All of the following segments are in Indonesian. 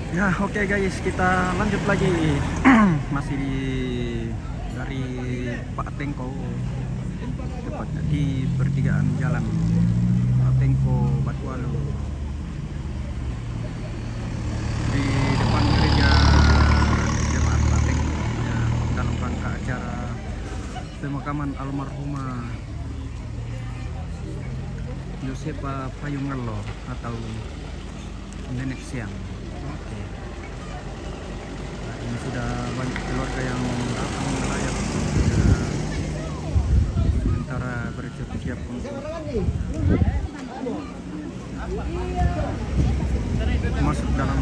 Ya, oke guys, kita lanjut lagi. Masih dari Pak Tengko, tepatnya di pertigaan jalan Pak Tengko Batualu, di depan gereja jemaat Pak Tengko, ya, dalam rangka acara pemakaman almarhumah Josepa Payungelo atau Nenek Siang. Oke. Nah, ini sudah banyak keluarga yang datang melayat, ya, sementara bersiap-siap untuk masuk dalam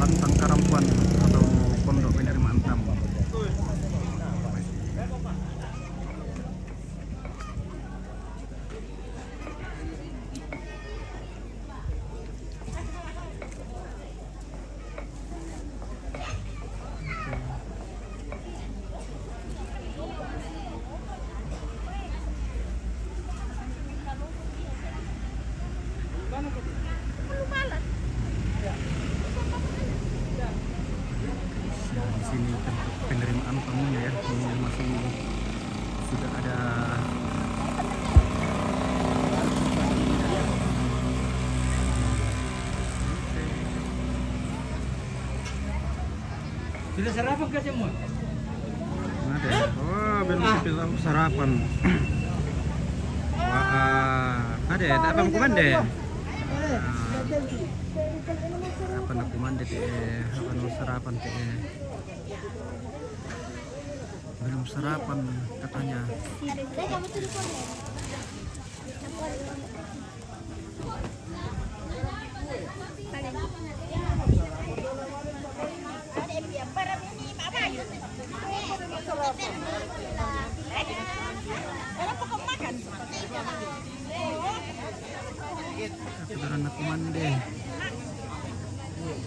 lantang karampuan atau pondok penerimaan tamu. Di sini tempat penerimaan tamunya ya, ini masih sudah ada Sudah sarapan kah semua? ada. Oh, belum sarapan. Wah, ada apa kumande? Apa nak kumande teh? Apa nak sarapan teh? Belum sarapan katanya. Saudara nak kumande.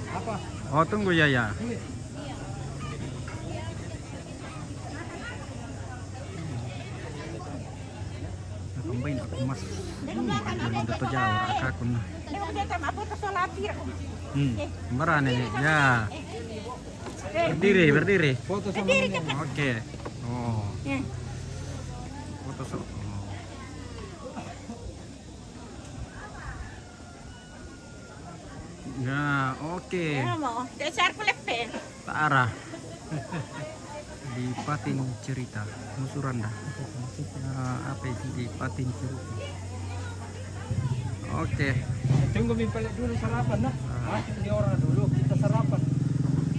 Apa? Oh, tunggu ya. Kambing aku mas. Belum dapat jauh akakun. Kembaran ini. Ya. Berdiri. Foto sama nenek. Oke. Oh. Foto so. Ya, oke. Tak arah. Di Patin Cerita, Musuran dah. Apa itu di Patin Cerita? Oke. Tunggu mimpalak dulu sarapan nah. Di orang dulu kita sarapan.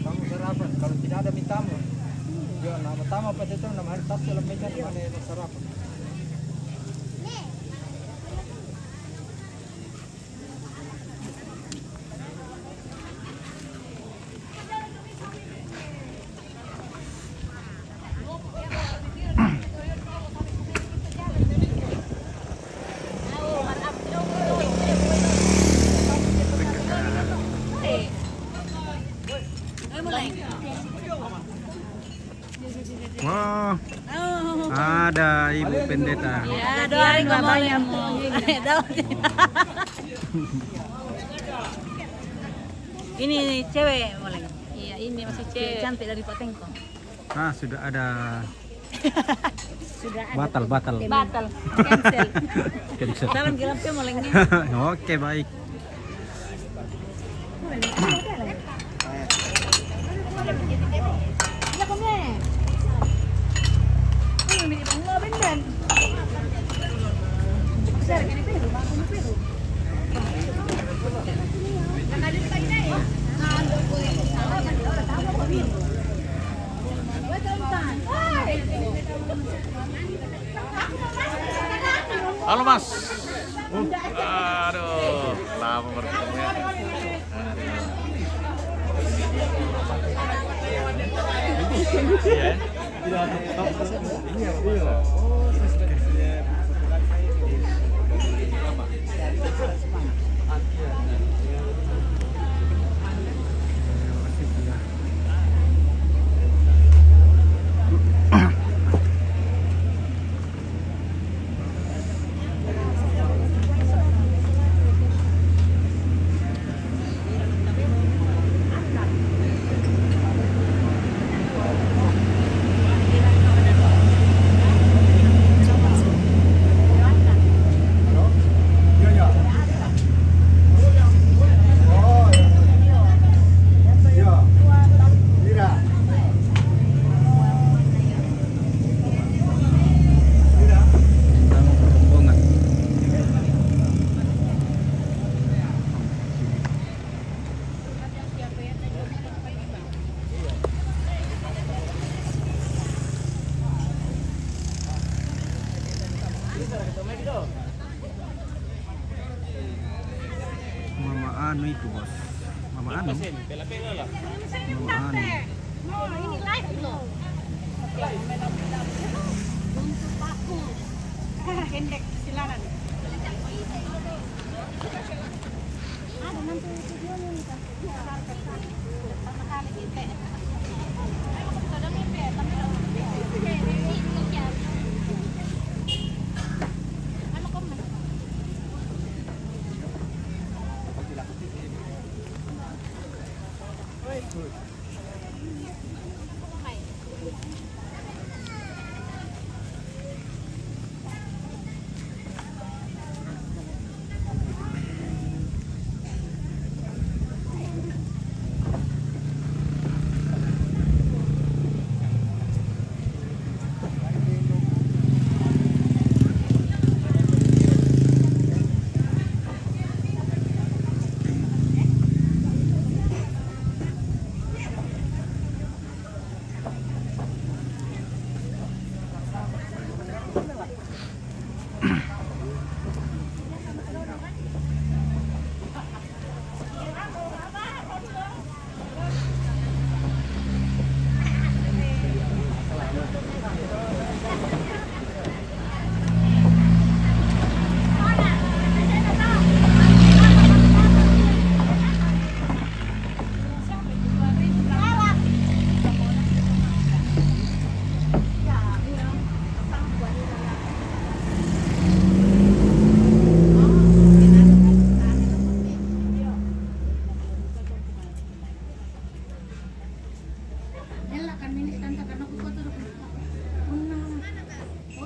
Kamu sarapan. Kalau tidak ada mintamu. Ya nama tamu apa itu nama hari tas dalam meja mana sarapan. Wow, ada Ibu Pendeta. Ya, doain ngomongnya mau. Ini cewek mulai. Iya, ini masih cewek cantik dari Pak Tengko. Ah, sudah ada. Sudah ada. Batal. Batal. Cancel. Cancel. Salam kirapnya mulainya. Oke, baik. Halo Mas. Aduh, lama bertemu ya. Anu itu bos, Mama Anu. Mama Anu. Ini live loh. Untuk paku. Hendek silaran. Ada nanti videonya nih kan. Pertama kali kita. Ada mimpi, tapi ano komen?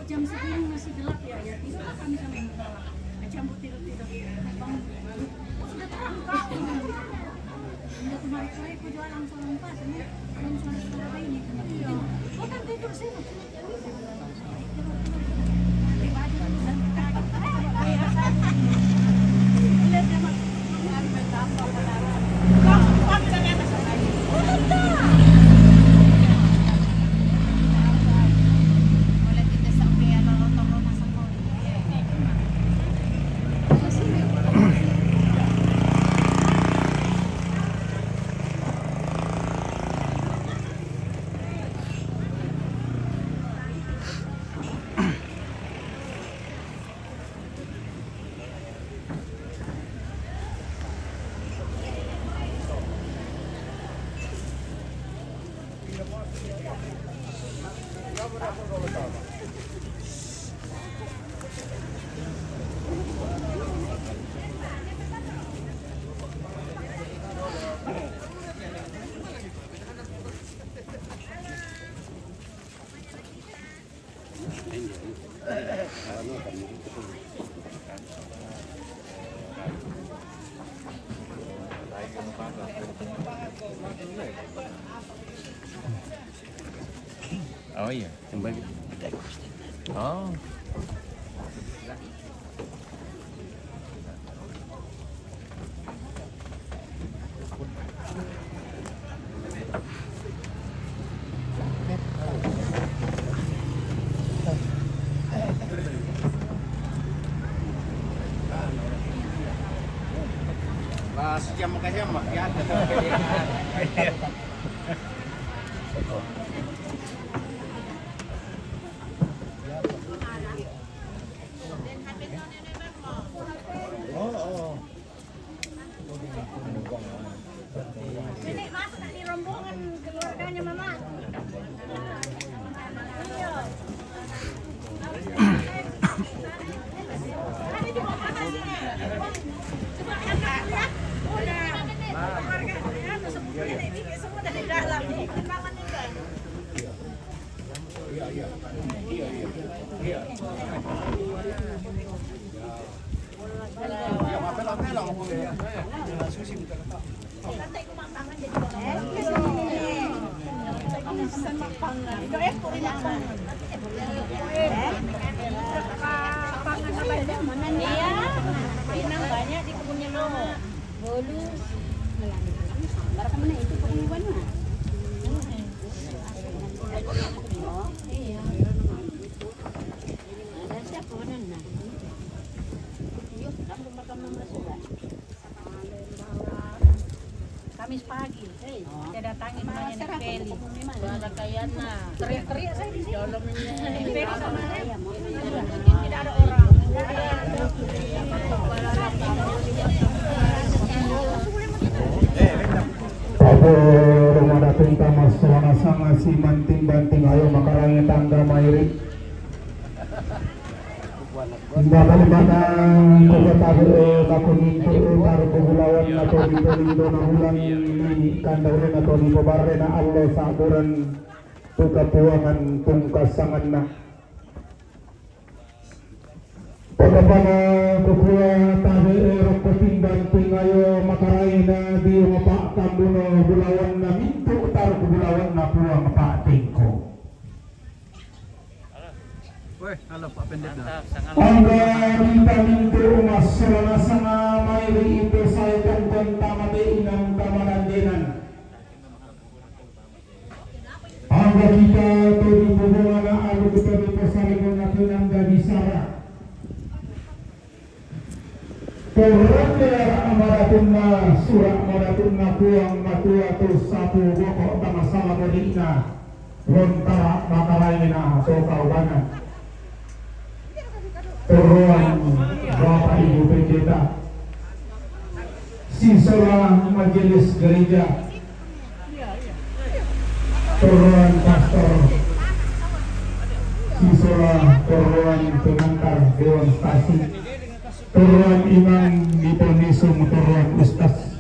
Jam segini masih gelap ya, ya tidur kami sama yang gelap. Campur tidur bangun baru sudah terang kau. Udah kemarin aku jualan langsung pas ini belum suara ini. Oh kan tidur sini. Lihat dia mak. Kau bisa di atas lagi. Oh iya, kembali. Oh. Sejam makanya makian. Nenek masuk di rombongan keluarganya mama. Semua dari dalam nih, timbangannya kan. Iya, pinang banyak di kebunnya lo. Bolus. Barang mana itu pengumuman mah? Iya. Ada siapa mana? Yuk, kamu makan mama sudah. Kamis pagi. Saya datangi namanya Nek Feli. Ada kayaknya teriak-teriak saya di sini. Nek Feli sama saya. Tidak ada orang. Apo rumah datang tamas suara sanga si manting-banting ayo makarangnya tangga mairi. Hingga balimatang kukatabi kakunin taru kugulawan atau dito na hulang ni kandaurin atau di pabare na Allah saburan tukapuangan pungkasangan na. Pagkapana kukuha tabi rokoting banting ayo makaray na di mapak kambuno bulawan na minto taru kugulawan na puang pating ko. Weh, halo Pak Pendeta. Mantap, sangat Angga minta-minta umas selana sana mairi itu saya tongkon tamate inang kamarandenan. Angga kita tadi hubungan aku kita dipasalingan natin ang gabisara. Toronder amaratun na surak maratun na puang matua to sapu boko tamasala bodina. Rontara makarain na so kaubanan. Turuan Bapak Ibu Pendeta, siswa majelis gereja, turuan pastor, siswa turuan pengantar dewan stasi, turuan imam diponisum turuan ustaz.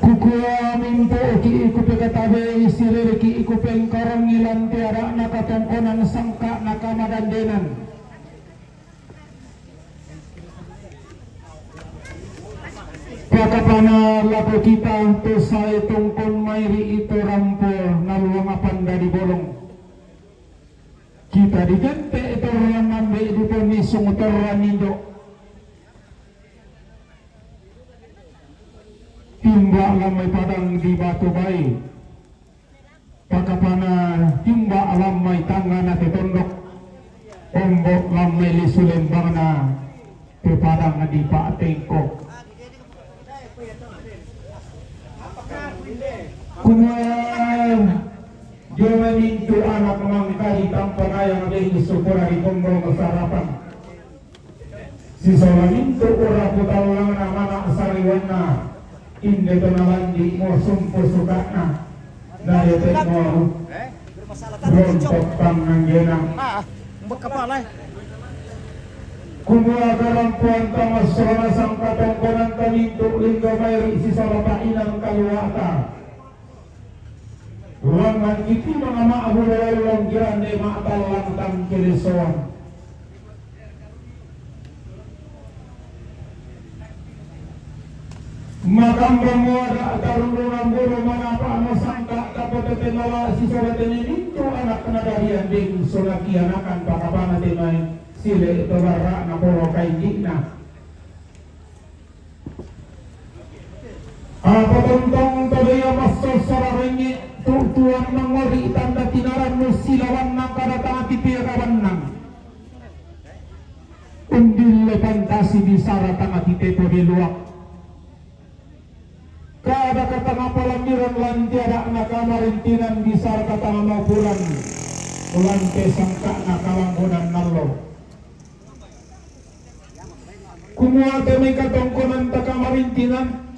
Kukuha minto ki ikupi katabe isiriri ki ikupeng karang ilan tiara nakatongkonan sangka nakamadandenan. Kakapana laku kita to saya tongkon mairi itu rampo naluang apan dari bolong. Kita digante itu orang nambe diponisung turuan nindo. Timba lamai padang di batu bayi, pakapana timba lamai tangan ate tondok, ombok lamai lisulen bangna te padang di pak tengkok. Kumpulan jangan itu anak mangkali tanpa ayam di syukur di kumpul kesarapan. Sisolan itu orang putalang anak sariwana. Inde kenalan di mo sumpo sukana na yote mo rontok panganggena kumua kalampuan tamas sona sang katongkonan kamintu linggo mayri si salapainan kaluata ruangan iti mga maabulawalong girande maatalang tang kirisoan. Makambang wada tarungan guru manapa ano sangka kapot tenala si sobat ini itu anak kenadarian ding sulaki anakan pakapana temay sile ito bara na poro kay gigna. Papuntong tabaya masol sararengi tutuan mangori tanda tinaran mo silawan ng kadatangan tipirawan ng undil lepantasi di saratang atitepo di luak. Kada katanga palamiran lan tiada na kamarintinan bisar katanga maupuran ulante sangka na kalambunan nallo. Kumuha kami katongkonan ta kamarintinan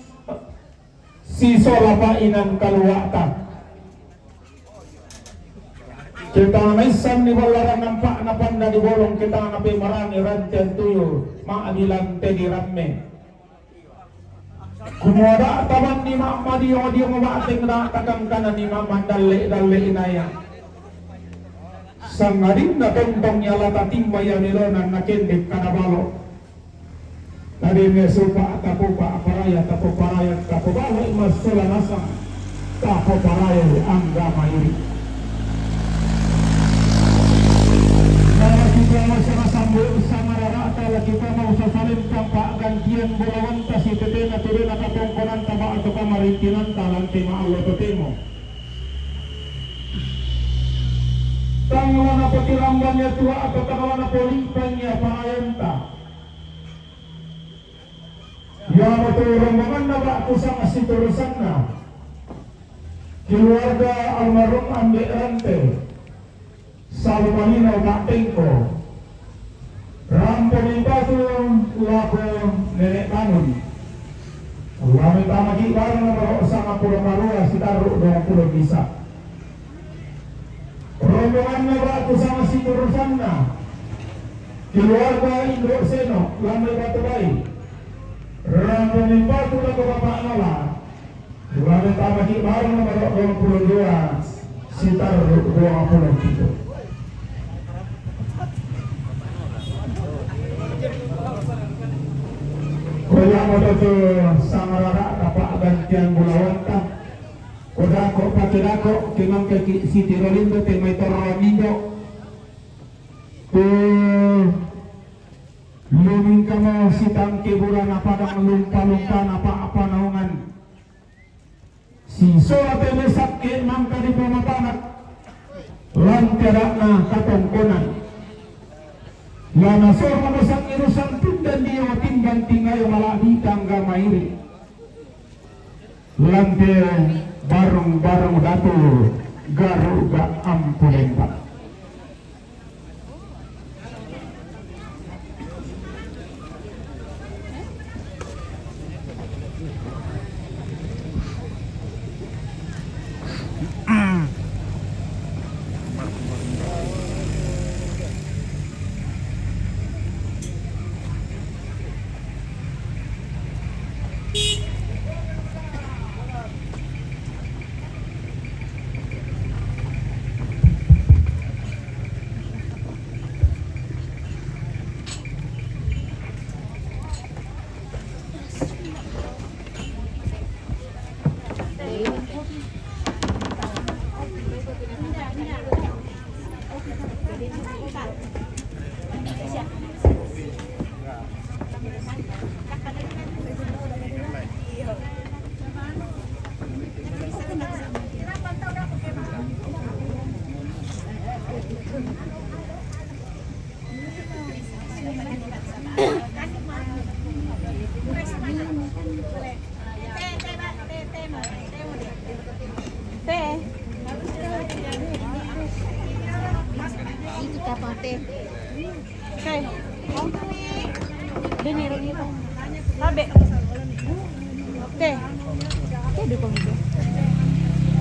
si solapainan kaluwata. Kita na isang ni walarang nampak na panda di bolong kita na pimarani rantian tuyo maadilante di ramme. Kumuada taman ni mama dia mabating na takang kanan ni mama dalle inaya. Sangarin na tontong yala tatimbayan nilonan na kendik kanabalo. Tadi me supa tapupa paraya tapubalo imas sulanasa tapo paraya angga mayuri. Kita mau sambut sama rata lagi kita mau sasalin tampak gantian bolawan tas itu tena turun atau tongkonan taba atau kamarintinan talan tema Allah temo. Tangan apa tirambannya tua atau tangan apa limpanya pahayanta. Ya betul rombongan na ba ito sa kasiturusan na keluarga almarhum Andi Rante sa Lumalinaw Batengko rampo ni Batu lako nenek kanun lami tamagi barang na maro sa Pulau Marua si Taru 20 bisa rombongan na ba ito sa kasiturusan na keluarga Indro Seno lami Batubay rampo ni Batu lako Bapak Nala Lalu tamaki baru nomor 22 sekitar 20 gitu. Kaya mo to sangarara dapat gantian bulawan ka. Koda ko pakirako kimang kay si Tirolindo te may Toronindo. Luming ka mo si Tangkiburan na padang lumpa-lumpa na apa naungan. Si Soa sakit mangka di pematanak lantaran na katongkonan lana Soa masak irusan tindan dia timbang tingay maladi tangga mairi lantaran barong datu garuga ampulemba.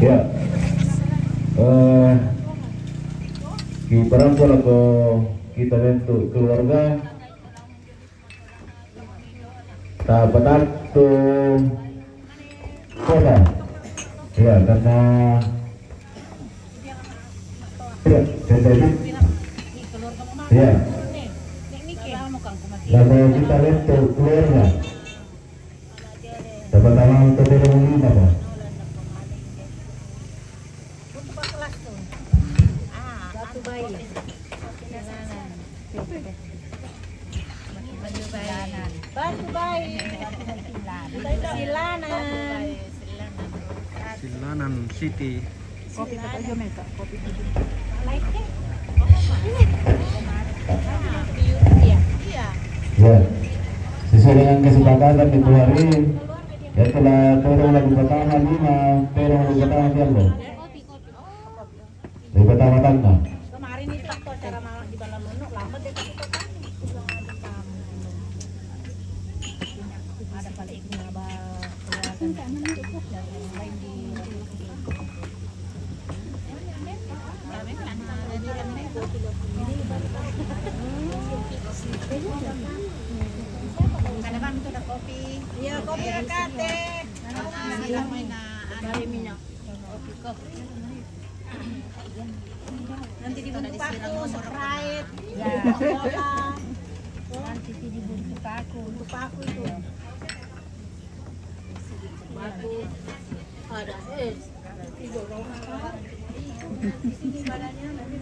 Ya, kibaran ko lang kita bentuk keluarga tabatak to kota ya karena ya lalu kita bentuk keluarga pertama untuk lima Pak. Silanan City. Kopi kata Jomeka, kopi tujuh. Ya, sesuai dengan kesepakatan itu hari, ya telah turun lagu pertama 5, turun lagu pertama Diallo. Lagu pertama tangga. Kemarin itu waktu acara malam di Balam Lenuk, lama dia kasih ke kami. Ada balik ke Nabal, keluarga yang lain di Kadang itu ada kopi. Iya, kopi akate. Dari minyak. Nanti dibungkus paku, Sprite. Ya. Nanti dibungkus paku, untuk paku itu. Paku. Ada es. Di sini badannya nanti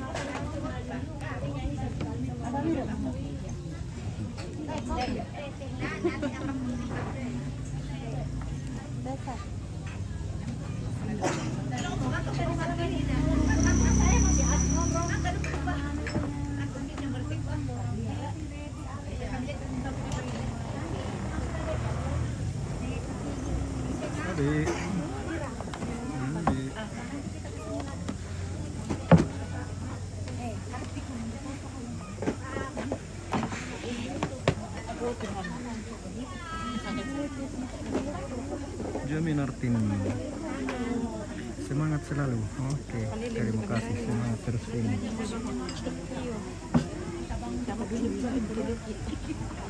Adik. Adik. Jamin Artin. Semangat selalu. Oke, terima kasih. Semangat terus ini.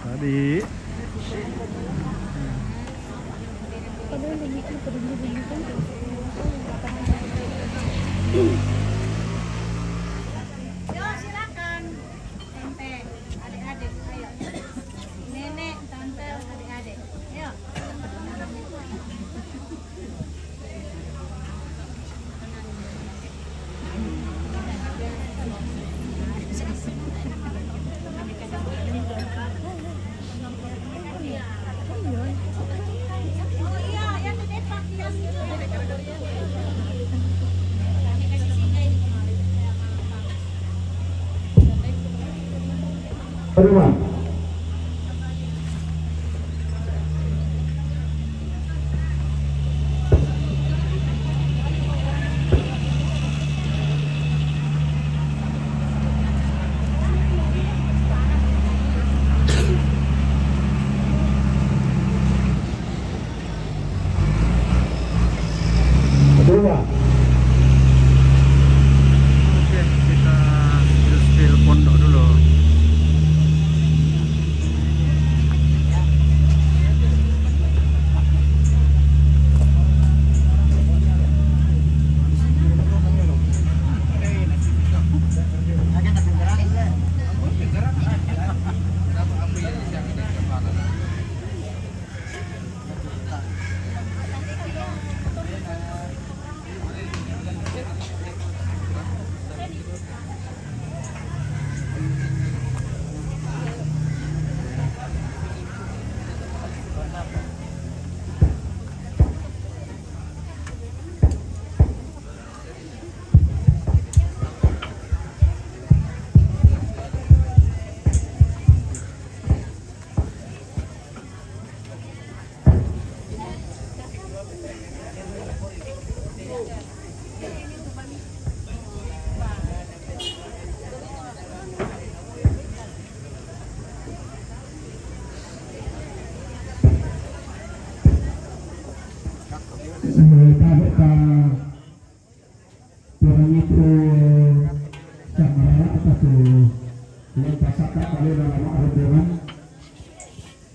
Tadi. Yo silakan. Tante, adik-adik, ayo. Nenek, tante, adik-adik. Ayo. Oh iya, yang di depan kios itu. Terima. Kedua. Oke, kita spill pondok dulu.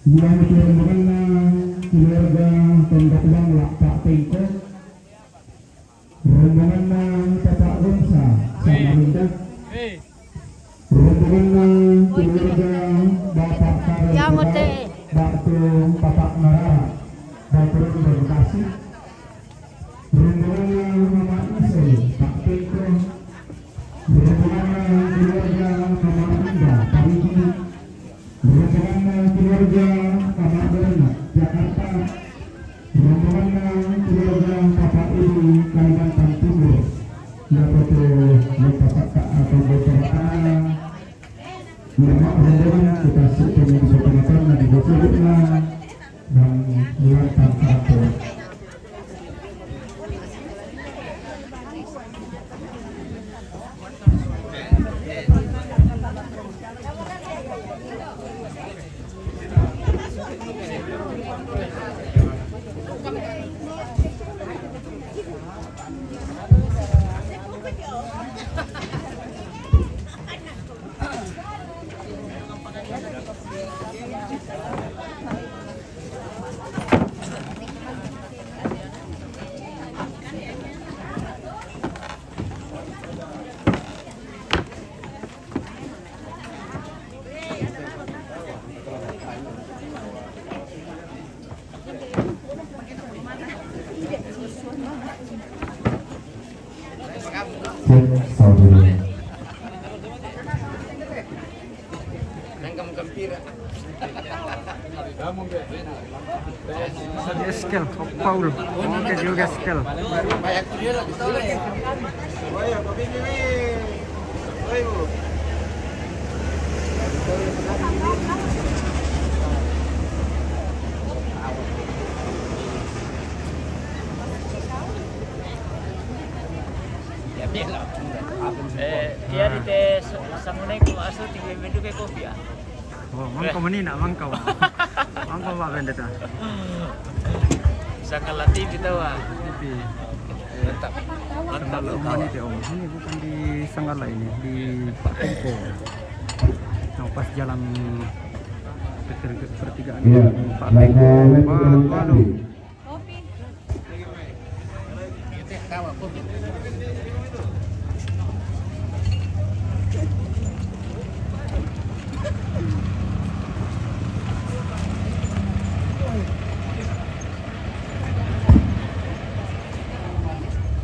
Yang rombongan keluarga Tondok Bangla Pak Tengko, rombongan Bapak Gonsa Samarinda, rombongan keluarga Bapak Karel Batu Bapak Narara, Bapak Bekasi, rombongan Mama Isai Pak Tengko, rombongan keluarga Mama Indah Parigi, rombongan keluarga Bapak Bernat Jakarta, rombongan keluarga Bapak Ibu Kalimantan Timur, yaitu Bapak atau Bapak Nama rombongan kita sebut penonton dan dibutuhkan dan melakukan karakter. Tadi skel, Paul. Oke juga skel. Iya di tes sangunai ko aso tinggal bedu kayak kopi ya. Oh, mangkau menina, mangkau. Mangkau Pak Pendeta. Sangat latih kita wah. Tapi Mantap. Mantap kalau loh. ini Om, ini bukan di Sanggala ini, di Pak Tengko. Nah, pas jalan pertigaan Iya, Pak Tengko, Pak Palu.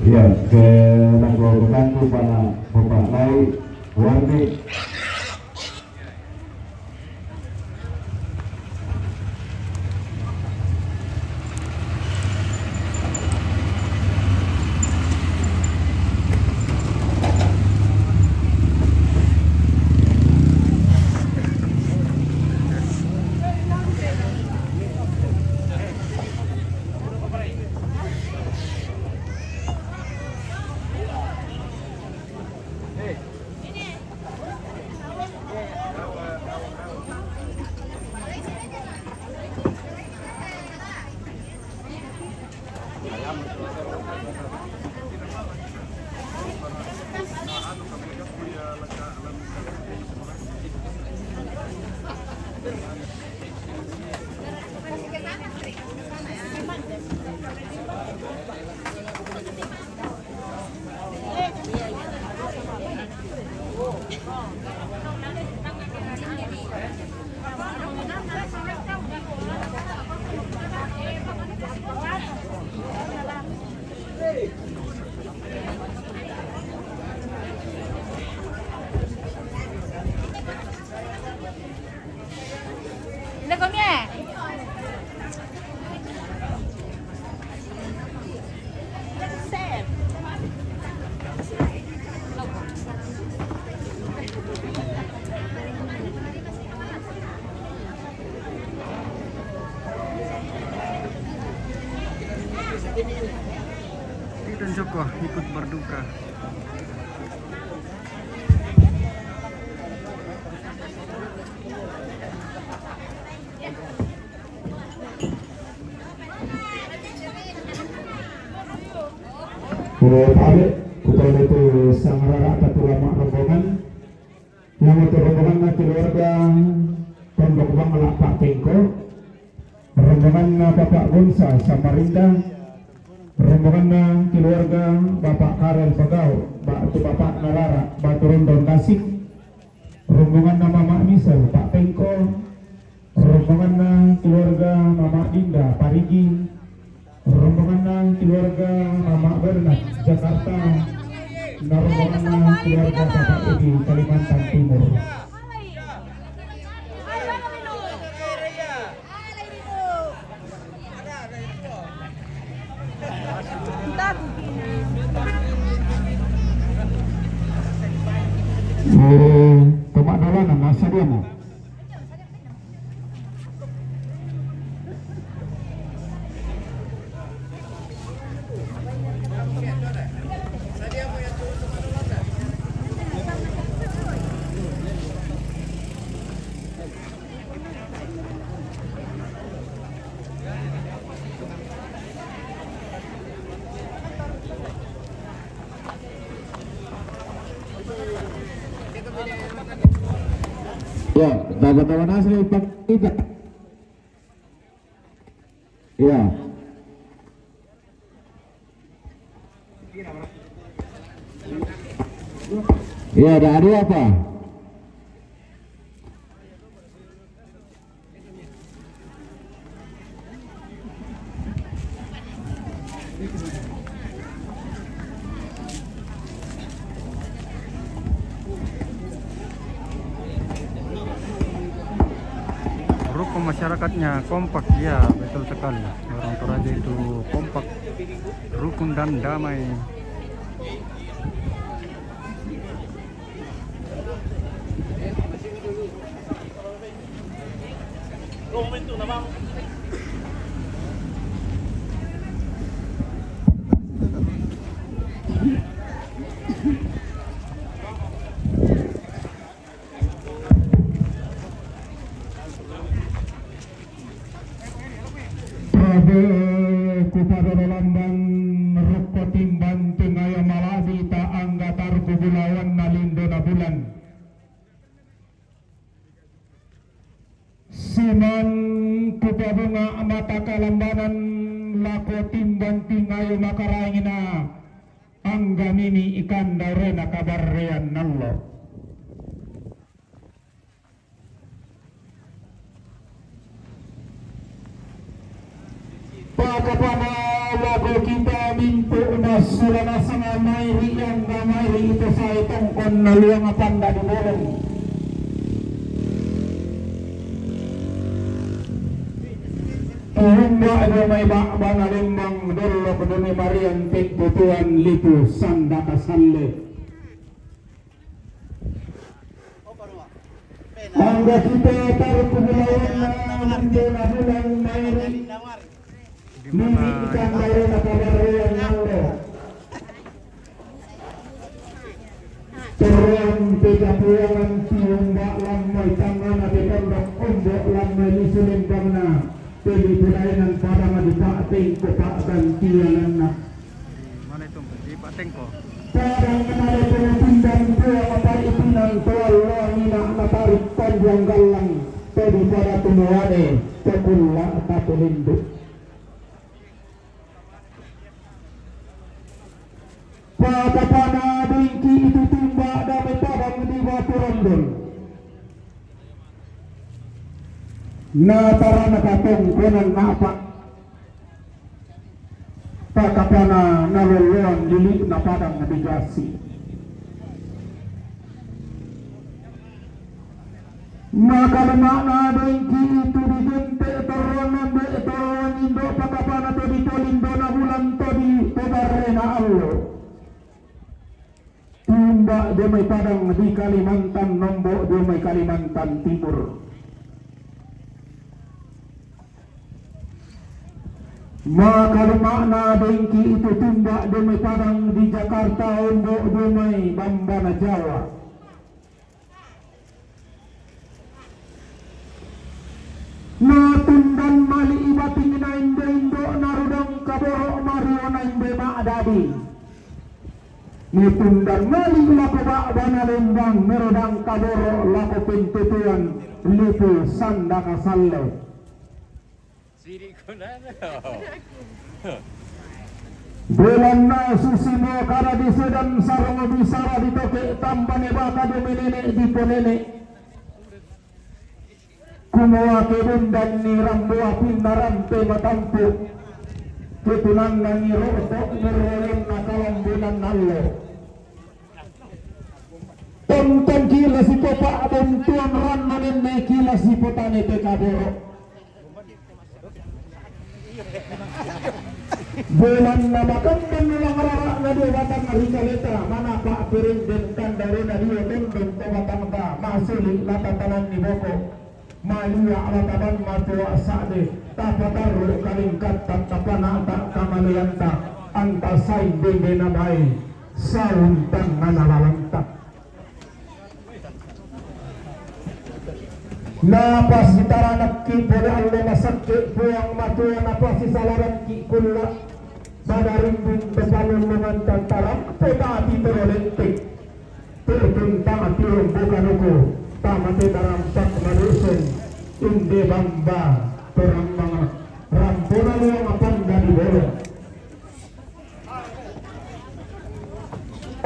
Iya, ke Nanggo pada Bapak Lai Warni. Udah kom ya? Dan Joko ikut berduka. Tarik putra itu sang rara atau ulama rombongan yang itu rombongan keluarga Pondok Bangla Pak Tengko, rombongan Bapak Gonsa Samarinda, rombongan keluarga Bapak Karel Pegau, Bapak Narara Batu Rondon Tasik, rombongan Mama Misel Pak Tengko, rombongan keluarga Mama Dinda Parigi, rombongan keluarga Mama Bernat Jakarta, dan rombongan keluarga Bapak Edi Kalimantan Timur. Tomak dalanan nasi dia mau. Ya, dapat asli Pak Ika. Ya. Ya, ada apa? Rukun masyarakatnya kompak, ya betul sekali. Orang Toraja itu kompak, rukun dan damai. Tabe kepada lambang rukko timban tengaya malabi ta angga tarbu bulawan nalindo na bulan. Siman kepada mata kalambanan lako timban tingayo makarangina angga mini ikan darena kabarrean nallo. Kepada lagu kita mintu na sulana sama mairi yang mairi itu saya tongkon na luang apanda di bolong. Tuhumba ada may bakbana limbang dolo keduni marian pek tutuan lipu sanda kasalle. Angga kita terpengalaman na mandela bulan mairi. Di mana Terang tiga puangan tiumbak lamai tangan ada kondok ombok lamai lisulin bangna Pili pulainan padang di Pak Tengko Pak dan tianan nak mana itu di Pak Tengko? Padang menara penguntindan dua mata ipinan tual wanina matarik panjang galang Pedi pada tumuane Pekulla tatu linduk pada pada bingki itu timbak damai padang di batu rondon. Natara nakatong konan napak. Pakapana naluluan lilik na padang nabigasi. Maka lemak na bingki itu digente toronan de toronan indo pakapana to di tolindo na bulan to di tobare na allo. Timbak dia may padang di Kalimantan, Nombok dia may Kalimantan Timur. Maka makna bengki itu timbak dia may padang di Jakarta, Nombok dia may Bambana Jawa. Natundan mali ibating na indo narudang kaboro mario na imbe maadadi. Nitundan mali lako ba'bana lembang merodang kaboro lako pintutuan lipu sanda kasalle. Siri ko na. Bulan na susimo kada di sedan sarang bisara di toke tambane baka duminene di ponene. Kumuha kebundan ni rambua pinarante matampu. Ketunan na ni rotok ngeroyan na kalambunan nalo. Tonton kila si Popa Abontuan ran manin may kila si Potane te kaboro. Bulan na makamdan nilang rara na diwatang arikaleta mana Pak Piring dan kandare na dia tundong tawatang ba masuli latatanan ni Boko. Malia alataban matua sade tapataru kalingkat tapana tak kamaliyanta antasay bende na bay sauntang nanalalangtak. Napas ditaranak ki pada Allah masakit puang matua napas si salaran ki kulla sadarin bin besalun mengantar tarak petati terolentik tertentang tirung bukan uku tamate darampak manusun inde bamba perang mga rampona luang apan dari bolong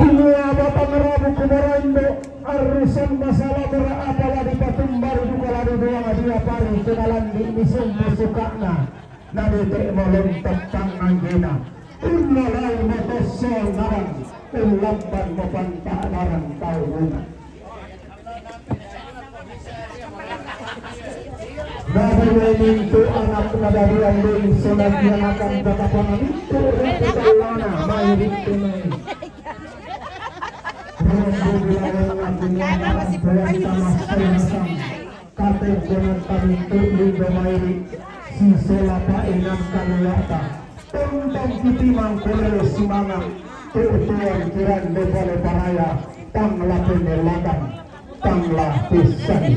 kumua batang rabu kumoraindo arusan masalah berapala di patumbar juga lalu dua dia pari kenalan di misum musukakna nadete melontak tangan gena ulalai motosol narang ulamban mopanta narang taununa Nabi itu anak dari yang sunat yang akan berkapan itu rekalana mairi tunai. Karena masih kata jangan kami lindo mairi si selapa enam kanulata. Tentang kita mangkole semangat tuan kiran lebale paraya tanglah penelakan tanglah pisan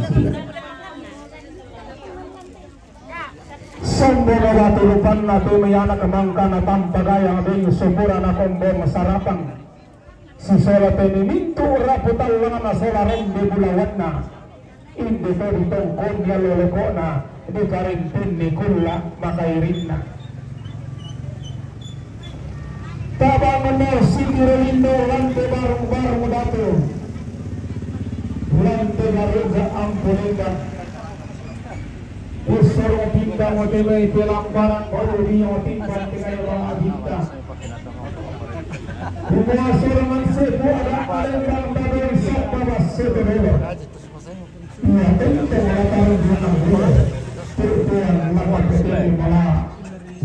Sombo na watulupan na tumayana kamangka na tampagayang abing sumura na kombo masarapan. Si sola tenimintu raputal lang na sola rin di bulawan na. Hindi to ditong konya loloko na di karintin ni kula makairin na. Tabangan mo siguro lindo lante barong-barong dato. Lante garuga ang pulinda. Usoro tinda mo tibay tilangkaran baru niyo timban tingay mga agita. Bumasura man sepo ada kang tabel sa babas sepo dulu. Iya tentu latar belakang dulu. Tujuan lawan ketemu malah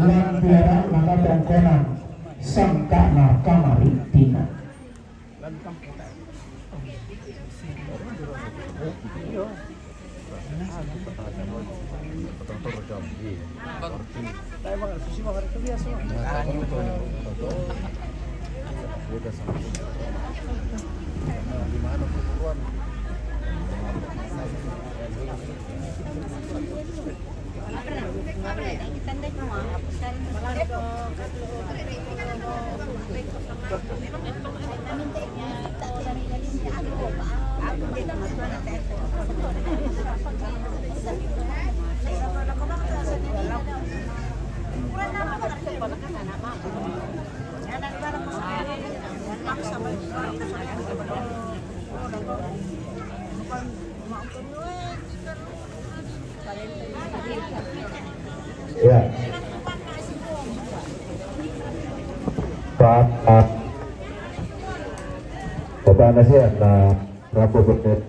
lan tiara maka tongkonan sangka na kamari tina. Ya. Pak. Bapak nasihat na rapo betet.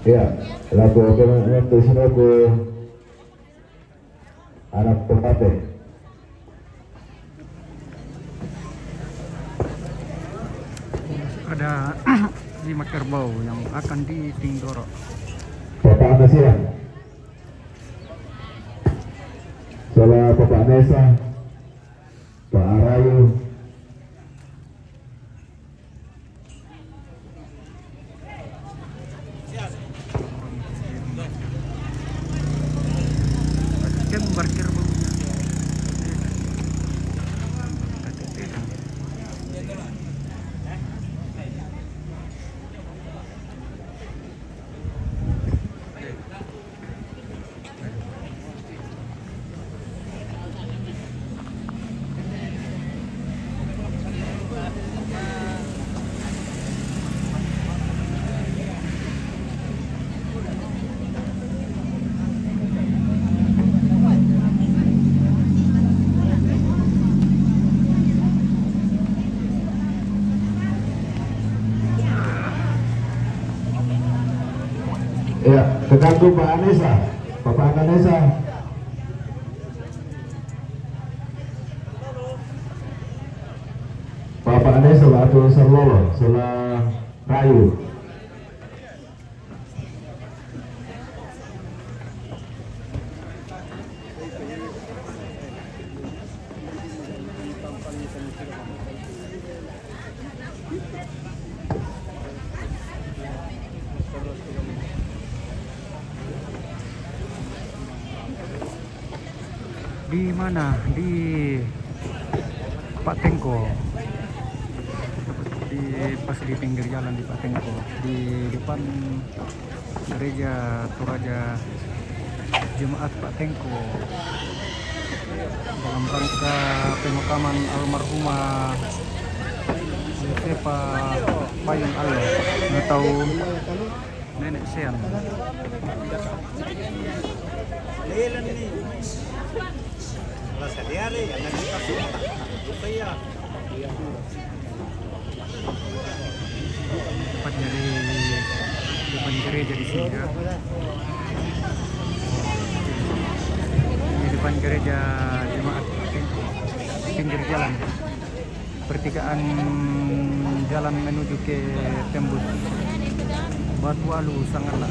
Ya, lagu kemudian tulisan aku anak pemate. Ada 5 kerbau yang akan ditinggoro. Bapak nasihat. Salah Bapak Nesa, Pak Arayu, Gambar kerbaunya. ya, keganggu Pak Anesa, Bapak Anesa. Bapak Anesa atau Serlolo, Sela Rayu. Di mana? Di Pak Tengko. Pas di pinggir jalan di Pak Tengko, di depan gereja Toraja Jemaat Pak Tengko, dalam rangka pemakaman almarhumah Josefa Payung Allah atau Nenek Sean. Tepatnya di depan gereja di sini ya. Di depan gereja Jemaat pinggir jalan, pertigaan jalan menuju ke tembus Batu Alu Sangatta.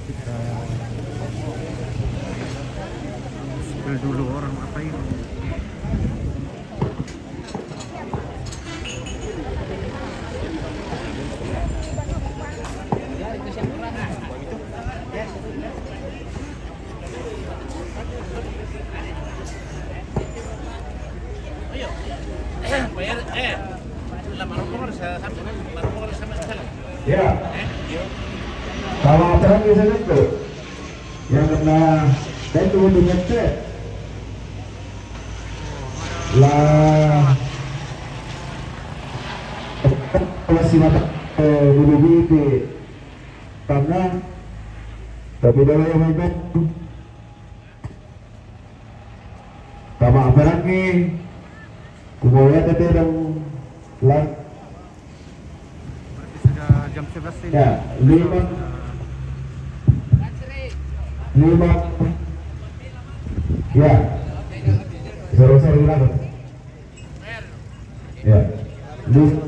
Kita spill dulu orang apa ini. Ya. Kalau aturan biasanya tuh yang kena dan itu ngecek lah si mata bulu itu karena tapi dalam yang itu sama apa lagi kemudian tadi yang lah Sudah jam 11 ini. ya lima ya seru-seru banget ya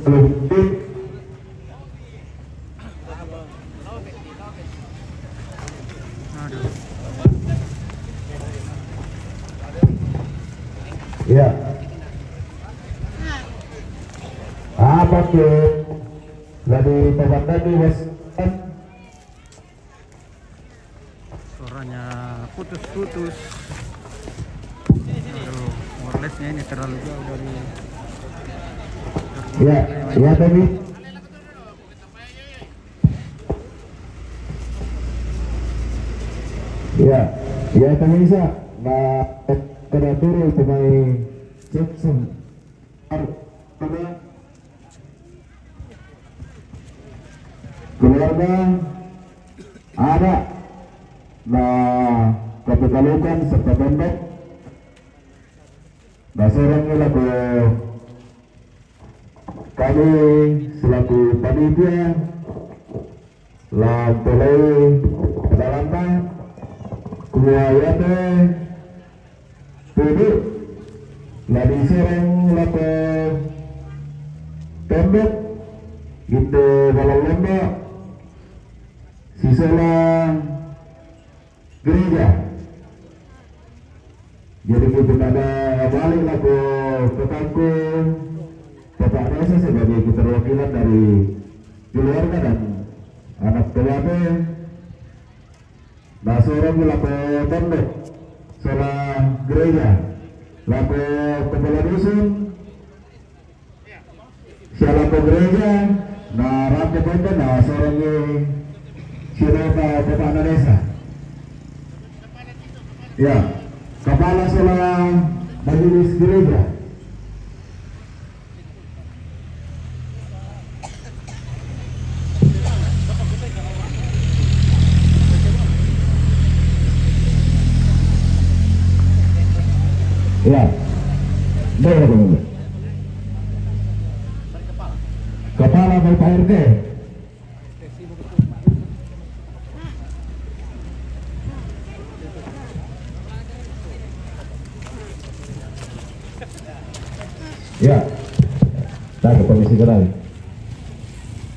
lebih Aduh. ya apa tuh dari tempat tadi West Suaranya putus-putus. Aduh, wirelessnya ini terlalu jauh dari ya ya tadi ya ya tadi bisa nah kena turun pemain Jackson keluarga ada nah kapitalukan serta bendek nah seorang laku kami selaku panitia lah tolong pedalangkan kuayate duduk lah diserang laku tembok gitu kalau lomba sisanya gereja jadi kita ada balik laku tetangku Bapak Reza sebagai keterwakilan dari keluarga dan anak keluarga nah seorang laku tembok seorang gereja laku kepala dusun siapa ke gereja nah rakyat itu nah seorang siapa kepala desa ya kepala seorang majelis gereja ya boleh boleh kepala Bapak RT ya tak ke komisi gerai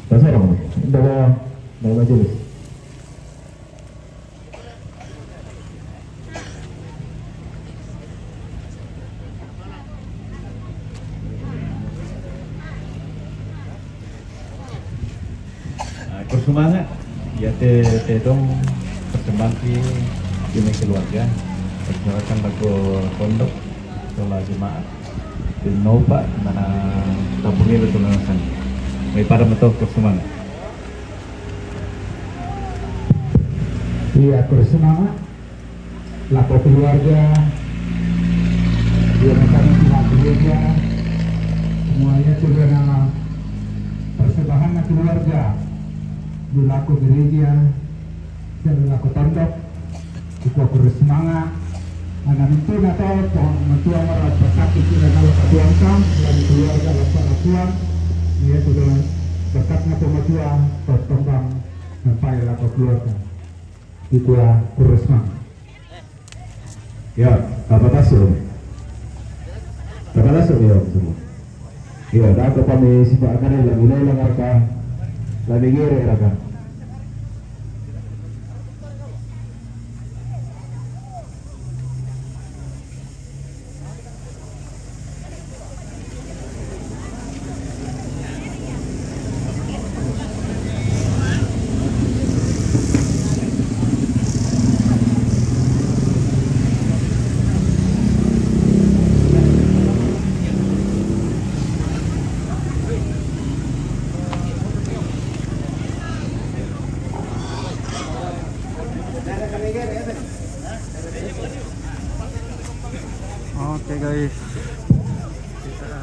pasal apa bawa majelis bersemangat ya te dong perkembang ini keluarga perkenalkan lagu pondok sholat jemaat di Nova mana kampungnya betul betul may para mentok bersemangat Dia bersemangat, lapor keluarga, dia bersama pihak gereja, semuanya juga nama persembahan keluarga, dilaku gereja, dan dilaku tondok, juga bersemangat, anak itu atau mentua orang pesakit tidak kalau ketuangkan dan keluarga laksana Tuhan, dia sudah dekatnya pematua berkembang sampai laku keluarga. Itu ya kurusman. Ya, Bapak Tasuk ya semua. Ya, dah ke kami sifat akan yang mulai langarkan, lebih gere rakan. Oke guys, kita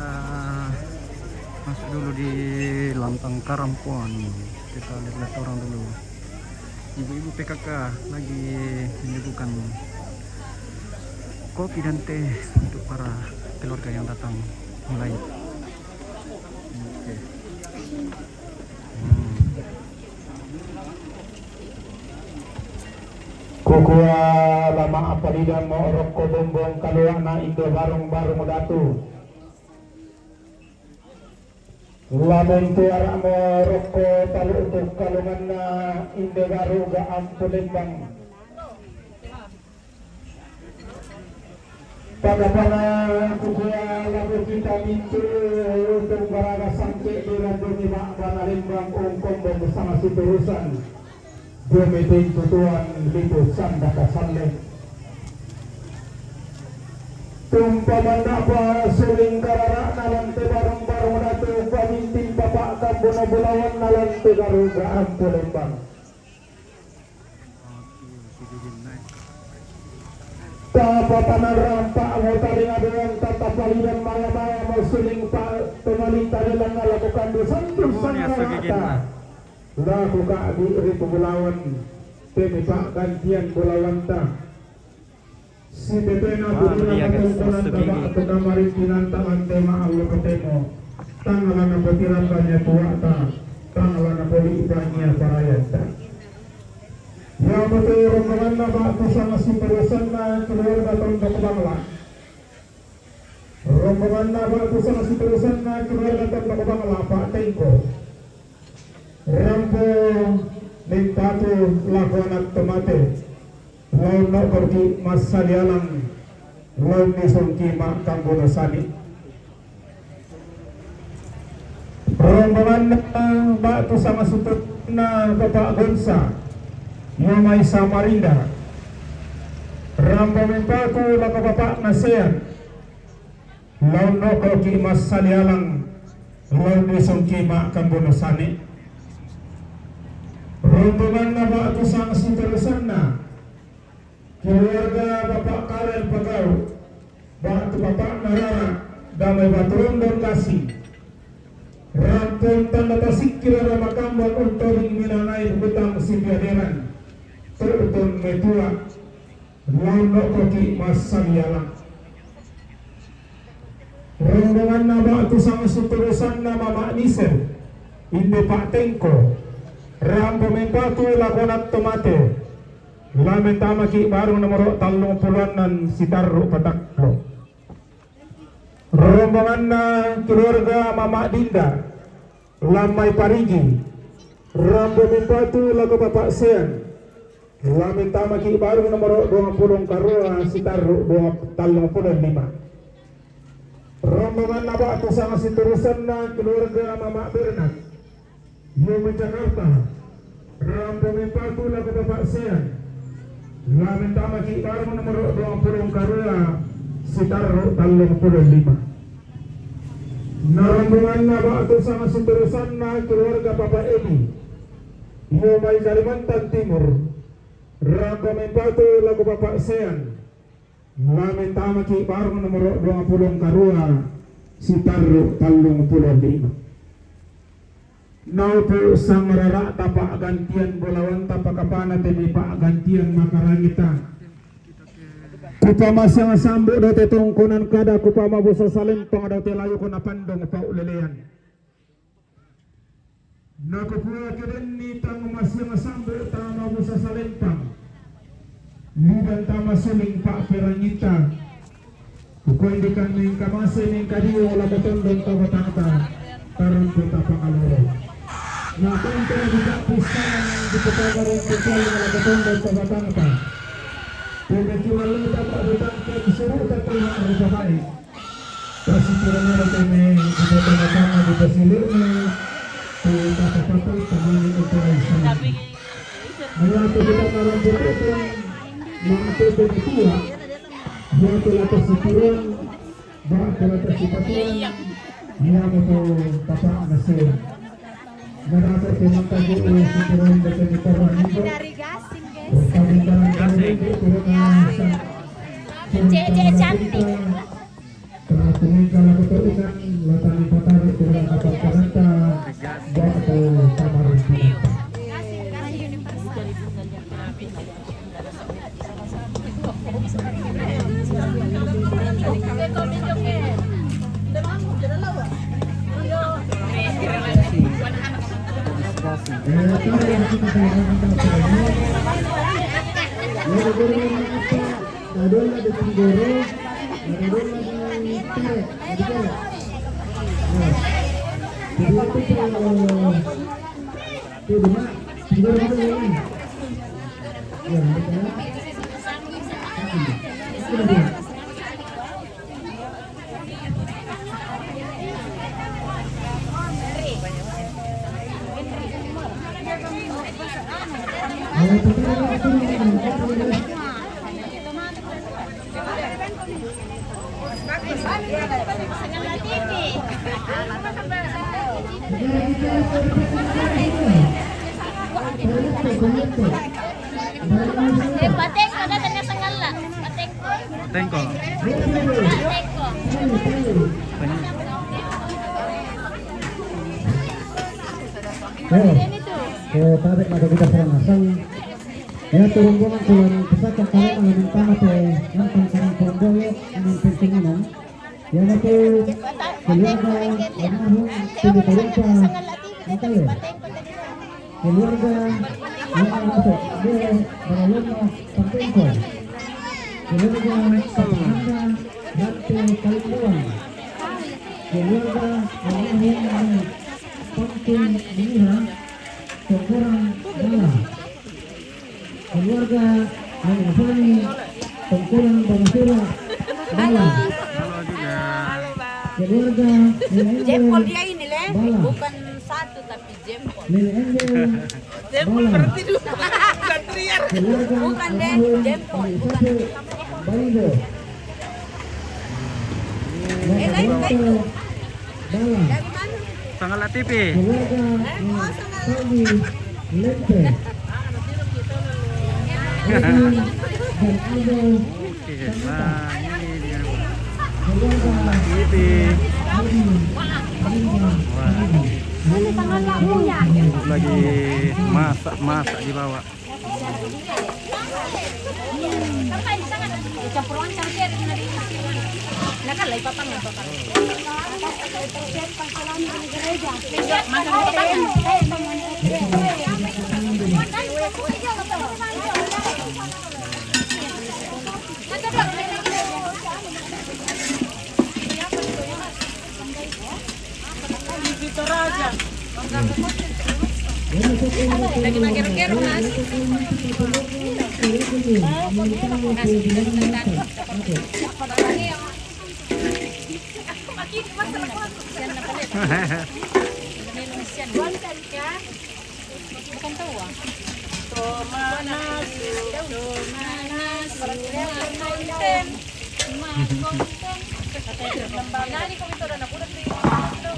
masuk dulu di Lantang Karampuan. Kita lihat orang dulu. Ibu-ibu PKK lagi menyuguhkan kopi dan teh untuk para keluarga yang datang mulai. Oke. Kukua lama apa di dan mau rokok bombong kaluan na indo barung datu. Lamun tu arak mo rokok talu untuk kalungan na indo baru ga ampun bang. Pada kukua lalu kita mintu untuk baraga sampai di randungi mak bana limbang ongkong bersama si terusan. Bumiting tutuan dito sanda kasaleng. Tumpaman na pa suling karara nalanti barong-barong nato paminting bapak kabuna-bunawan nalanti garuga ang pulembang. Tapatanan rampak mo taling aduan tatapalinan maya-maya mo suling pemalita nilang ngalakukan dosan-dosan rata. Laku kak di ribu bulawan temi pak gantian bulawan ta si bebena bulawan tungkunan tabak kedamari pinantangan tema Allah ketemo tanggalan apa tirakannya tua ta tanggalan apa diibanya parayan ta ya betul rombongan nabak tu sama si perusahaan na keluarga tondok bangla rombongan nabak tu sama si perusahaan na keluarga tondok bangla Pak Tengko Rampo limpatu lakuan at tomate laun no pergi masalialang laun nisungki mak kambono sani rombongan batu sama sutut na Bapak Gonsa Yamai Samarinda Rampo limpatu laka Bapak Nasean laun no pergi masalialang laun nisungki mak kambono sani rombongan na batu sang sinteresan na keluarga Bapak Karen Pagau batu Bapak Narara damai batu rondon kasih rampun tanda tasik kira makambal untuk minanai betang sibiaderan terutun metua launo koki masalialang rombongan na batu sang sinteresan na Mama Niser Inde Pak Tengko Rambo mempatu lakonat tomate lamen tamaki baru nomor talong puluhan sitarro pataklo rombongan na keluarga Mama Dinda Lamai Parigi Rambo mempatu lago Bapak Sean lamen tamaki baru nomor 20 karua sitarro 25 rombongan na batu sama siturusan na keluarga Mama Bernard Yoma Jakarta Rampo Mempatu lagu Bapak Sean lamen tamaki baru nomor 20 karua sitarro 35 rombongan na batu sama siturusan na keluarga Bapak Edi Yoma Kalimantan Timur Rago mempatu lagu Bapak Sean. Lamen tama ki baru nomor 20 karua si taru talung pulau 5. Nau po sang rara tapak gantian bolawan tapak kapana temi pak gantian makarangita. Kupama sang sambu do tetongkonan kada kupama busa salempang do telayu kuna pandong pa ulelean. Nakupua keden ni tang masang sambu tama busa salempang. Lidan tama suling pak perangita. Kukuindikan ning kamase ning kadiyo wala betondong tabatangta. Tarun po tapak aloro. Nah, kontra juga pisang di petang ring kecil wala betondong tabatangta. Pembetulan lu dapat ditangkap disuruh tapi harus baik. Kasih kiranya kami kita tengah-tengah di basilirnya. Kita sepatu teman operation. Mengapa kita karang berikutnya mampu berikutnya. Dia telah tersekiran, bah telah tersipatuan. Dia mau tapak nasib. Merasa teman tadi sekiran dari korban itu. Cek cantik. Terakhir kalau betul ikan latani patari turun kapal karanta jatuh kamar Patengko datangnya sengala. Patengko. Tengko. tarik mata kita serang asal. Ya turun bukan tuan pesakit kalian alamin tanah teh yang pangkaran pondok yang pentingan. Ya nanti keluarga almarhum tidak terlupa matayo. Keluarga yang masuk dia beralumno Patengko. Keluarga tetangga Ranti Kalimuan. Keluarga almarhum Pangkin Mira Tongkorang Bala. Keluarga yang Fani Tongkorang Bamasura Bala. Halo juga. Keluarga Jempol dia ini le, Bala. bukan satu tapi jempol. Nenek Engel Jempol Bala. berarti dulu. Satriar. Keluarga Bukan deh, almarhum jempol, bukan. Satu Balindo. Nakawanto Bala. Dari mana? Sangala TV. Keluarga Tony Lempe. Edwin dan Aldo. Oke, nah ini dia. Keluarga TV. Aldi Alda Lagi masak di bawah. Campuran campur dari nakal lagi papang na papang. Lagi makir-kir mas. Bukan tahu ah.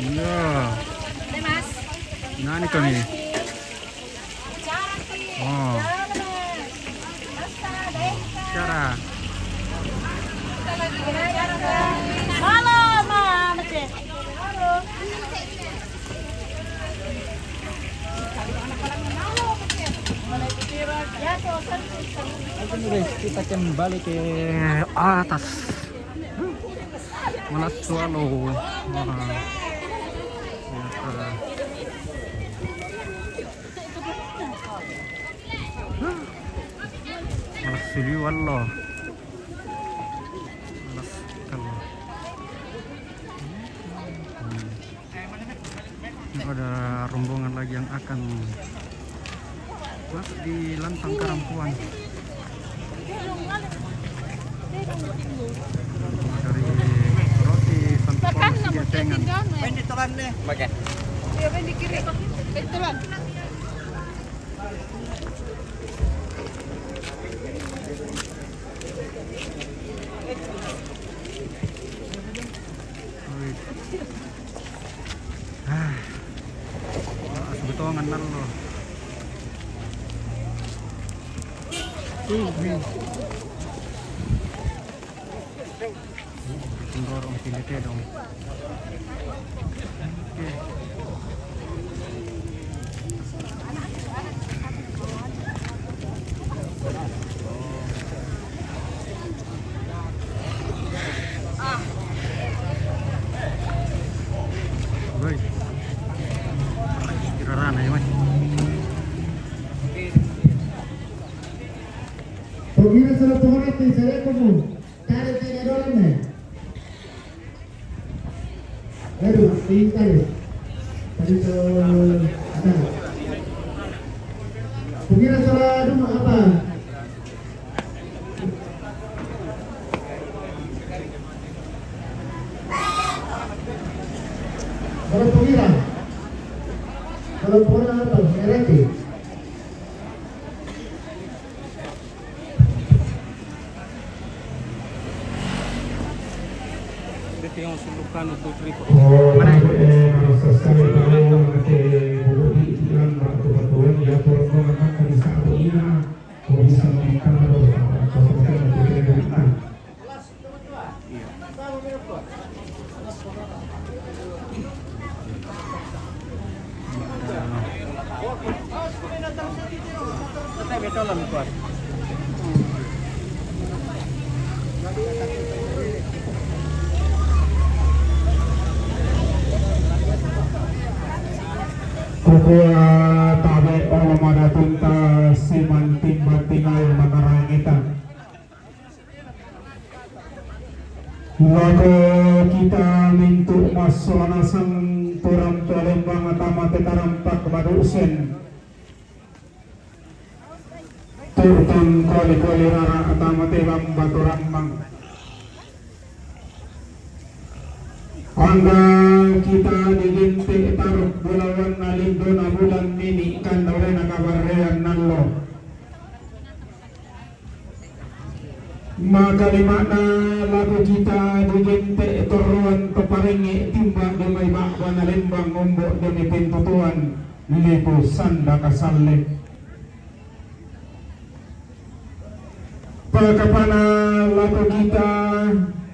Iya. Nani kami. Oh. cerita. Halo, Mama Cek. Ya, Guys, kita kembali ke atas. Malas swallow. Malas suli wallah. Malas kalau. Ada rombongan lagi yang akan masuk di Lantang Karampuan. Dari roti Santopan Sigetengan. Main di telan deh. Pakai. Iya, main di kiri. Di telan. Sebetongan nalo. Bikin dorong sini dong. Oke. Baik. Istirahat ya, Mas. Pagkira sa lahat natin sa rekomo, tayo tayo doon na. Aduh, tingin tayo. Dito, ano? Pagkira sa lahat naman, apa? Kalau pagkira, kalau pagkira apa? Mereka. Yung sulukan untuk tripod. Oh, masasabi tayo nanti budi yang batu-batuan ya turun akan bisa ina kau bisa memberikan atau sesuatu yang diberikan. Kukua tabe olamada tunta simanting batinay manarangitan. Lago kita mintu masolanasan turam tualembang atama tetarampak madusen. Turton koli-koli rara atama tebang baturambang. Angga kita diginti taruh bulawan nalindo na bulan mini kan daw rin nakabarrean nalo. Makalima na lago kita diginti turuan keparingi timbang di may bakwa na limbang umbo demi pintutuan lipo sanda kasalik. Pagkapana lago kita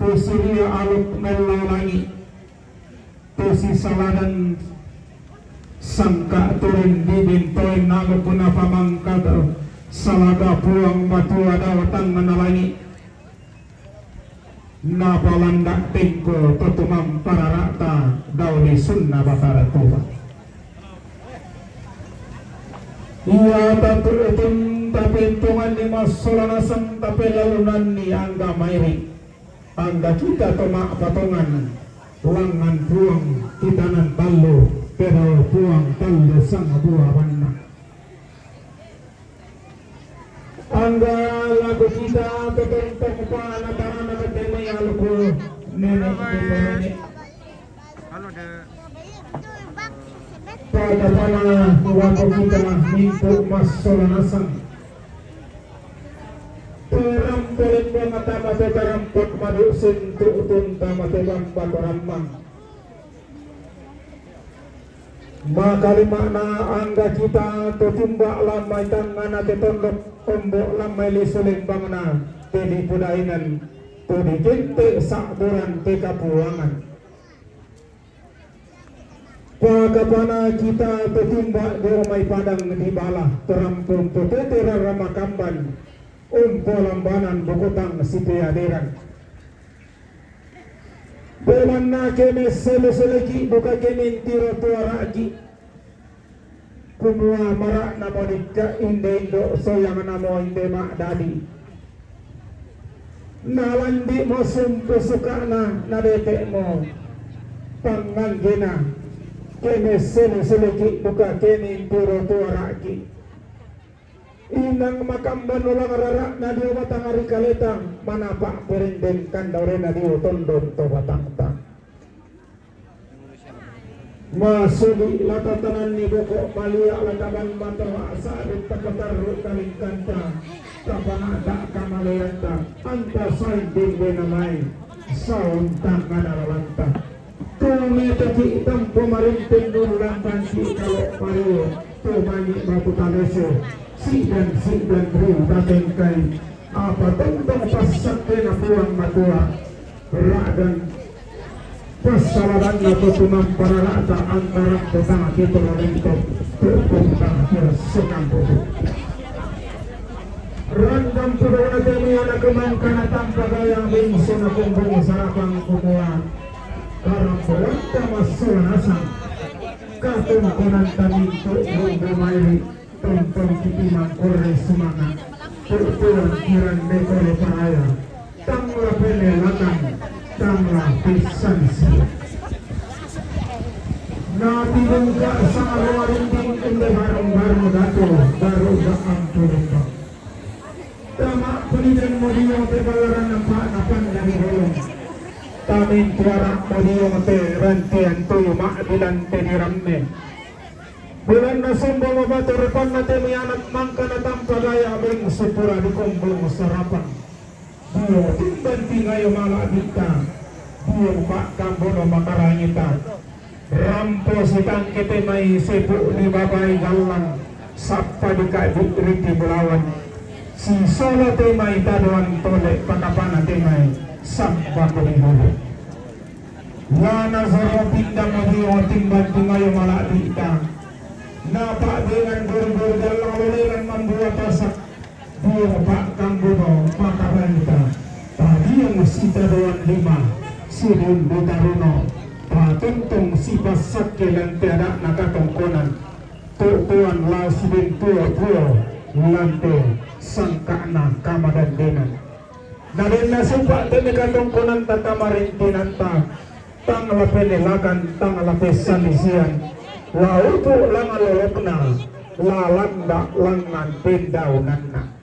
pusiria alok melalangi. Tosi saladan sangka turun dibintoin naga puna pamangkad salaga puang batu ada watang menalangi napalanda tingko tutumang pararata dauli sunna batara tuba iya tatu itim tapintungan ni masolanasan tapi lalunan ni angga mairi angga kita tomak patungan langan puang kitanan talo pero puang talo sang buah warna angga lagu kita tertentu kepada karena ketemu yang luku nenek Halo de pada pada waktu kita minta masolanasan teram teling banget mata terampak madusin tuutun tamate bampak ramang makalima na angga kita tutumbak lamay tangan ate tondok ombok lamay lisuling bang na tedi pudainan tudi kente sakburan teka puangan pagapana kita tetumbak di umay padang di bala terampun tututira ramakamban lambanan bukutang sipiadiran belan na keme selu-selegi buka keme tiro tuaragi kumua marak namo dikka indo soyang namo inde mak dadi nalandi mo sumpu sukana nadete mo panganggina keme selu-selegi buka keme tiro tuaragi inang makamban ulang rara na diyo batang ari kaletang manapak perinden kandaw rin na diyo tondon to batang tang masuli latatanan ni boko malia lataban matawa saarit tapatarro kaling kanta tapanada kamalayanta anta sain dingwe namay sauntang kanaralanta tumita ki itang pumarintin nulang pansi kalau pariyo tumani maputalese sidan riu dateng kai apa tentang pasak kena puang matua radan pasalaran atau tumang para rata antara petang kita lorento terpuntang kira sekampu randam pulau na demi anak kemangkana tanpa gayang bingso na kumbung sarapang kukuan karang beranta masuk nasang katung konan taminto rumbu mairi tonton kitimang kore sumangan pertuan kiran dekore paraya tangla penelatan tangla pisan siya natibong ka sa arawarinding inde barong dato baru daang tulong tama penidan mo diyo te balaran ng paanapan dari hulong tamin tuara mo diyo te rantian tuyo maabilan te niramne bulan na sumbo mabato repan na te miyanat mangka na tampagaya abing supura di kumbong sarapan buo timbanti ngayo malabita buo pak kambono makarangita rampo sitang kete may sepu di babay galang sapa di kaibuk riti bulawan si solo te may taduan tole pakapana te may sapa kulihulo lana zaro pindang mo diyo timbanti ngayo malabita napa dengan guru-guru dalam aliran membuat pasak buah pak kambono makarangita tadi yang sita doan lima sirun butaruno patentong si pasak kelang tiada nakatongkonan tuan la sibin tua lante sangkana kamadan denan narin nasupa tene katongkonan tatamarintinan ta tangla penelakan tangla pesanisian lautu lang alolokna lalanda langan pendaunanna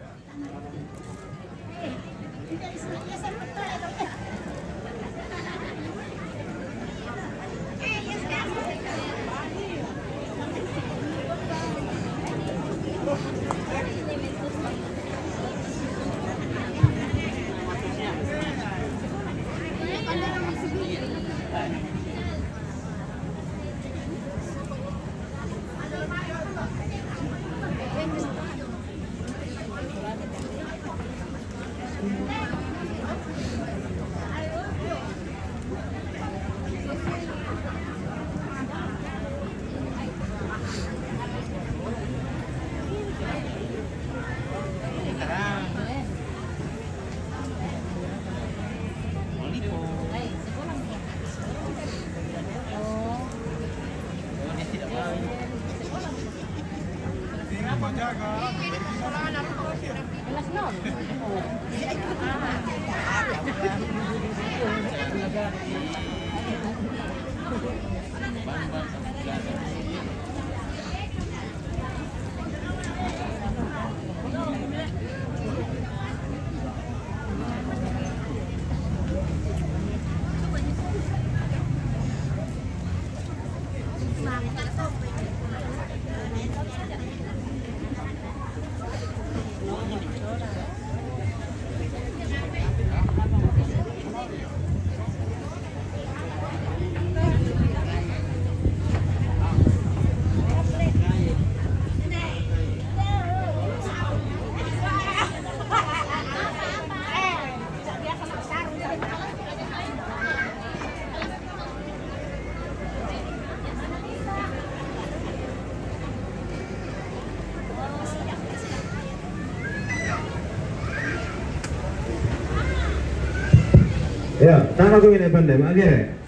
Ya, tama ko ini pandai, magire.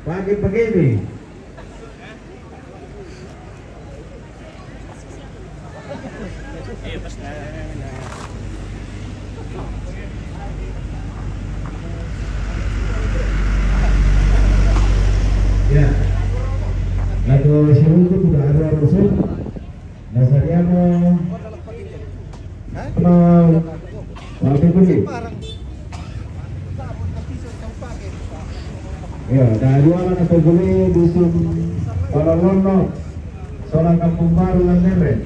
Pagi ini. Ya, lagu Shiruku sudah ada rusuh. Nasariano, Pagi pergi. Ya, dah dua anak atau beli dusun Palalono, seorang kampung baru Langere.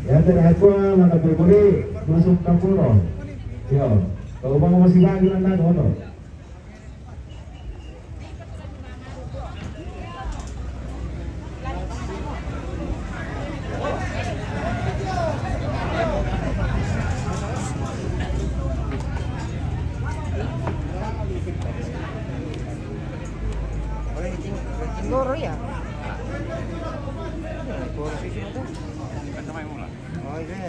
Ya, terakhir anak beli dusun Kampuro. Ya, kalau bang masih lagi nandang ono. Loro ya? Oh iya.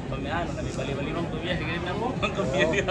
Pemihan, kami bali-bali nung tubiya, sige na mo, ang tubiya.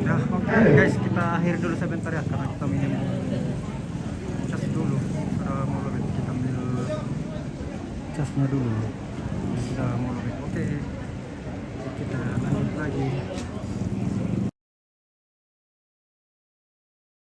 Ya, oke guys, kita akhiri dulu sebentar ya karena kita minum cas dulu. Sudah mau lebih kita ambil casnya dulu.